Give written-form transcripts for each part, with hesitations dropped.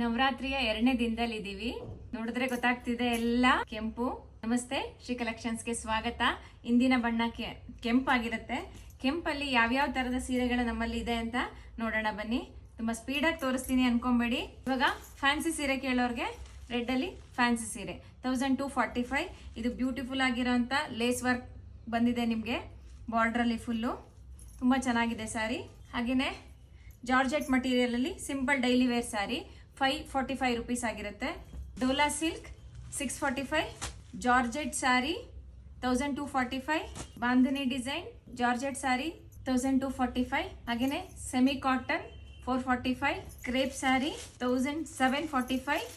ನವರಾತ್ರಿಯ 2ನೇ ದಿನದಲ್ಲಿ ಇದೀವಿ. ನೋಡಿದ್ರೆ ಗೊತ್ತಾಗ್ತಿದೆ ಎಲ್ಲ ಕೆಂಪು. ನಮಸ್ತೆ, ಶ್ರೀ ಕಲೆಕ್ಷನ್ಸ್ಗೆ ಸ್ವಾಗತ. ಇಂದಿನ ಬಣ್ಣ ಕೆಂಪಾಗಿರುತ್ತೆ. ಕೆಂಪಲ್ಲಿ ಯಾವ್ಯಾವ ತರದ ಸೀರೆಗಳು ನಮ್ಮಲ್ಲಿ ಇದೆ ಅಂತ ನೋಡೋಣ ಬನ್ನಿ. ತುಂಬಾ ಸ್ಪೀಡಾಗಿ ತೋರಿಸ್ತೀನಿ ಅನ್ಕೊಂಬೇಡಿ. ಇವಾಗ ಫ್ಯಾನ್ಸಿ ಸೀರೆ ಕೇಳೋರ್ಗೆ ರೆಡ್ ಅಲ್ಲಿ ಫ್ಯಾನ್ಸಿ ಸೀರೆ 1245. ಇದು ಬ್ಯೂಟಿಫುಲ್ ಆಗಿರೋಂಥ ಲೇಸ್ ವರ್ಕ್ ಬಂದಿದೆ ನಿಮಗೆ ಬಾರ್ಡರ್ ಅಲ್ಲಿ ಫುಲ್ಲು. ತುಂಬಾ ಚೆನ್ನಾಗಿದೆ ಸ್ಯಾರಿ. ಹಾಗೇನೆ ಜಾರ್ಜೆಟ್ ಮಟೀರಿಯಲ್ ಅಲ್ಲಿ simple daily wear sari 545 rupees ಆಗಿರುತ್ತೆ. Dola silk 645. Georgette sari 1245. Bandhani design georgette sari 1245. ಹಾಗೇನೆ ಸೆಮಿ ಕಾಟನ್ 445. ಕ್ರೇಪ್ ಸ್ಯಾರಿ 1745.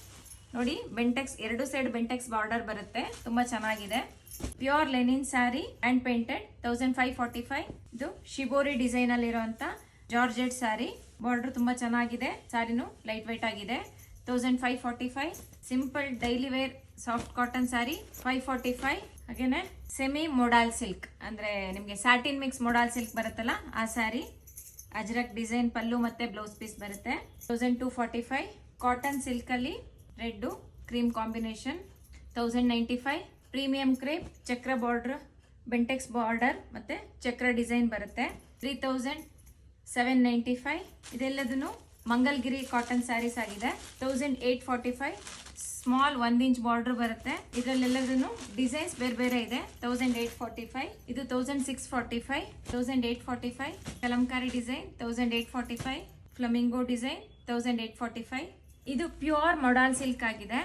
ನೋಡಿ ಬೆಂಟೆಕ್ಸ್, ಎರಡು ಸೈಡ್ ಬೆಂಟೆಕ್ಸ್ ಬಾರ್ಡರ್ ಬರುತ್ತೆ, ತುಂಬಾ ಚೆನ್ನಾಗಿದೆ. Pure Lenin sari hand painted 1545. ಇದು ಶಿಬೋರಿ ಡಿಸೈನ್ ಅಲ್ಲಿ ಇರುವಂತ ಜಾರ್ಜೆಟ್ ಸ್ಯಾರಿ. ಬಾರ್ಡರ್ ತುಂಬಾ ಚೆನ್ನಾಗಿದೆ. ಸ್ಯಾರಿನು ಲೈಟ್ ವೈಟ್ ಆಗಿದೆ. 1545. Simple daily wear soft cotton saree 545. ಹಾಗೇನೆ ಸೆಮಿ ಮೊಡಾಲ್ ಸಿಲ್ಕ್ ಅಂದ್ರೆ ನಿಮ್ಗೆ ಸ್ಯಾಟಿನ್ ಮಿಕ್ಸ್ ಮೊಡಾಲ್ ಸಿಲ್ಕ್ ಬರುತ್ತಲ್ಲ ಆ ಸ್ಯಾರಿ. ಅಜ್ರಕ್ ಡಿಸೈನ್ ಪಲ್ಲು ಮತ್ತೆ ಬ್ಲೌಸ್ ಪೀಸ್ ಬರುತ್ತೆ. 1245. ಕಾಟನ್ ಸಿಲ್ಕ್ ಅಲ್ಲಿ red cream combination 1095. Premium crepe ಚಕ್ರ ಬಾರ್ಡರ್, ಬೆಂಟೆಕ್ಸ್ ಬಾರ್ಡರ್ ಮತ್ತೆ ಚಕ್ರ ಡಿಸೈನ್ ಬರುತ್ತೆ. 3795. ಇದೆಲ್ಲದನ್ನು ಮಂಗಲ್ಗಿರಿ ಕಾಟನ್ ಸ್ಯಾರೀಸ್ ಆಗಿದೆ. 1845. ಸ್ಮಾಲ್ 1 ಇಂಚ್ ಬಾರ್ಡರ್ ಬರುತ್ತೆ. ಇದರಲ್ಲೆಲ್ಲದನ್ನು ಡಿಸೈನ್ಸ್ ಬೇರೆ ಬೇರೆ ಇದೆ. 1845. ಇದು 1645. 1845. ಕಲಂಕಾರಿ ಡಿಸೈನ್ 1845. ಫ್ಲಮಿಂಗೋ ಡಿಸೈನ್ 1845. ಇದು ಪ್ಯೂರ್ ಮೊಡಾಲ್ ಸಿಲ್ಕ್ ಆಗಿದೆ.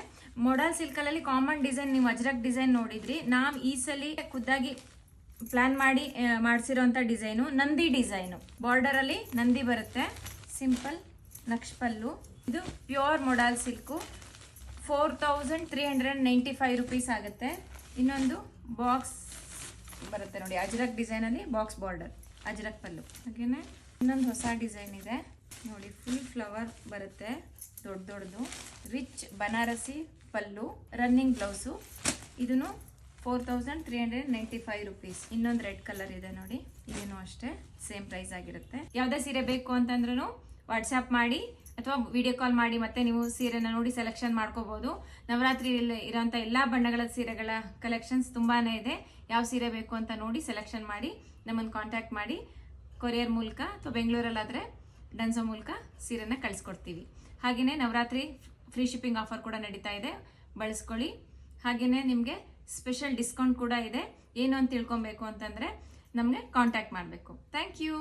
ಮೊಡಾಲ್ ಸಿಲ್ಕ್ ಅಲ್ಲಿ ಕಾಮನ್ ಡಿಸೈನ್ ನೀವು ಅಜ್ರಕ್ ಡಿಸೈನ್ ನೋಡಿದ್ರಿ. ನಾವು ಈ ಸಲ ಖುದ್ದಾಗಿ ಪ್ಲಾನ್ ಮಾಡಿ ಮಾಡಿಸಿರೋಂಥ ಡಿಸೈನು ನಂದಿ ಡಿಸೈನು. ಬಾರ್ಡರ್ ಅಲ್ಲಿ ನಂದಿ ಬರುತ್ತೆ. ಸಿಂಪಲ್ ನಕ್ಷ್ ಪಲ್ಲು. ಇದು ಪ್ಯೂರ್ ಮೊಡಾಲ್ ಸಿಲ್ಕು 4395 ರುಪೀಸ್ ಆಗುತ್ತೆ. ಇನ್ನೊಂದು ಬಾಕ್ಸ್ ಬರುತ್ತೆ ನೋಡಿ, ಅಜ್ರಕ್ ಡಿಸೈನ್ ಅಲ್ಲಿ ಬಾಕ್ಸ್ ಬಾರ್ಡರ್, ಅಜ್ರಕ್ ಪಲ್ಲು. ಹಾಗೇನೆ ಇನ್ನೊಂದು ಹೊಸ ಡಿಸೈನ್ ಇದೆ ನೋಡಿ, ಫುಲ್ ಫ್ಲವರ್ ಬರುತ್ತೆ, ದೊಡ್ಡ ದೊಡ್ಡದು. ರಿಚ್ ಬನಾರಸಿ ಪಲ್ಲು, ರನ್ನಿಂಗ್ ಬ್ಲೌಸು. ಇದನ್ನು 4395 ರುಪೀಸ್. ಇನ್ನೊಂದು ರೆಡ್ ಕಲರ್ ಇದೆ ನೋಡಿ, ಇದೇನು ಅಷ್ಟೇ ಸೇಮ್ ಪ್ರೈಸ್ ಆಗಿರುತ್ತೆ. ಯಾವುದೇ ಸೀರೆ ಬೇಕು ಅಂತಂದ್ರೂ ವಾಟ್ಸ್ಆ್ಯಪ್ ಮಾಡಿ ಅಥವಾ ವಿಡಿಯೋ ಕಾಲ್ ಮಾಡಿ ಮತ್ತೆ ನೀವು ಸೀರೆನ ನೋಡಿ ಸೆಲೆಕ್ಷನ್ ಮಾಡ್ಕೋಬಹುದು. ನವರಾತ್ರಿ ಇರೋಂಥ ಎಲ್ಲಾ ಬಣ್ಣಗಳ ಸೀರೆಗಳ ಕಲೆಕ್ಷನ್ಸ್ ತುಂಬಾನೇ ಇದೆ. ಯಾವ ಸೀರೆ ಬೇಕು ಅಂತ ನೋಡಿ ಸೆಲೆಕ್ಷನ್ ಮಾಡಿ ನಮ್ಮನ್ನು ಕಾಂಟ್ಯಾಕ್ಟ್ ಮಾಡಿ. ಕೊರಿಯರ್ ಮೂಲಕ ಅಥವಾ ಬೆಂಗಳೂರಲ್ಲಾದರೆ ಡನ್ಸೋ ಮೂಲಕ ಸೀರೆನ ಕಳಿಸ್ಕೊಡ್ತೀವಿ. ಹಾಗೆಯೇ ನವರಾತ್ರಿ ಫ್ರೀ ಶಿಪ್ಪಿಂಗ್ ಆಫರ್ ಕೂಡ ನಡೀತಾ ಇದೆ, ಬಳಸ್ಕೊಳ್ಳಿ. ಹಾಗೆಯೇ ನಿಮಗೆ ಸ್ಪೆಷಲ್ ಡಿಸ್ಕೌಂಟ್ ಕೂಡ ಇದೆ. ಏನು ಅಂತ ತಿಳ್ಕೊಬೇಕು ಅಂತಂದರೆ ನಮಗೆ ಕಾಂಟ್ಯಾಕ್ಟ್ ಮಾಡಬೇಕು. Thank you.